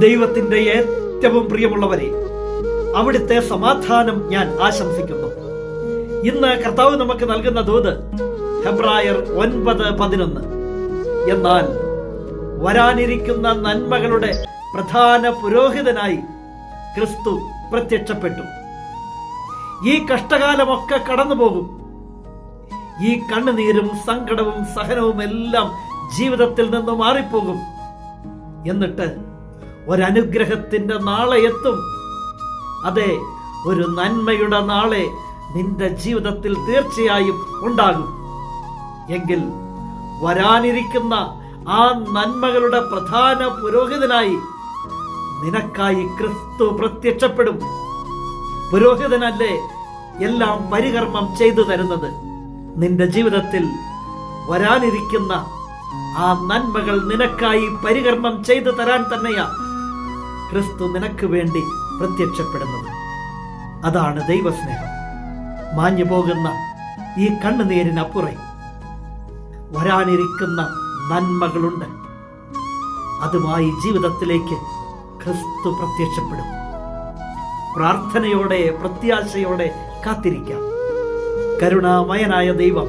ദൈവത്തിന്റെ ഏറ്റവും പ്രിയമുള്ളവരെ, അവിടുത്തെ സമാധാനം ഞാൻ ആശംസിക്കുന്നു. ഇന്ന് കർത്താവ് നമുക്ക് നൽകുന്ന ദൂത് ഹെബ്രായർ 9:11. എന്നാൽ വരാനിരിക്കുന്ന നന്മകളുടെ പ്രധാന പുരോഹിതനായി ക്രിസ്തു പ്രത്യക്ഷപ്പെട്ടു. ഈ കഷ്ടകാലമൊക്കെ കടന്നു പോകും. ഈ കണ്ണുനീരും സങ്കടവും സഹനവും എല്ലാം ജീവിതത്തിൽ നിന്ന് മാറിപ്പോകും. എന്നിട്ട് ഒരനുഗ്രഹത്തിന്റെ നാളെ എത്തും. അതെ, ഒരു നന്മയുടെ നാളെ നിന്റെ ജീവിതത്തിൽ തീർച്ചയായും ഉണ്ടാകും. എങ്കിൽ വരാനിരിക്കുന്ന ആ നന്മകളുടെ പ്രധാന പുരോഹിതനായി നിനക്കായി ക്രിസ്തു പ്രത്യക്ഷപ്പെടും. പുരോഹിതനല്ലേ എല്ലാം പരികർമ്മം ചെയ്തു തരുന്നത്. നിന്റെ ജീവിതത്തിൽ വരാനിരിക്കുന്ന ആ നന്മകൾ നിനക്കായി പരികർമ്മം ചെയ്തു തരാൻ തന്നെയാ ക്രിസ്തു നിനക്ക് വേണ്ടി പ്രത്യക്ഷപ്പെടുന്നത്. അതാണ് ദൈവസ്നേഹം. മാഞ്ഞു പോകുന്ന ഈ കണ്ണുനീരിനപ്പുറം വരാനിരിക്കുന്ന നന്മകളുണ്ട്. അതുമായി ജീവിതത്തിലേക്ക് ക്രിസ്തു പ്രത്യക്ഷപ്പെടും. പ്രാർത്ഥനയോടെ, പ്രത്യാശയോടെ കാത്തിരിക്കാം. കരുണാമയനായ ദൈവം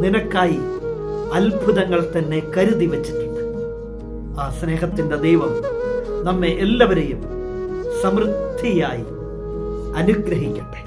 നിനക്കായി അത്ഭുതങ്ങൾ തന്നെ കരുതി വച്ചിട്ടുണ്ട്. ആ സ്നേഹത്തിന്റെ ദൈവം നമ്മെ എല്ലാവരെയും സമൃദ്ധിയായി അനുഗ്രഹിക്കട്ടെ.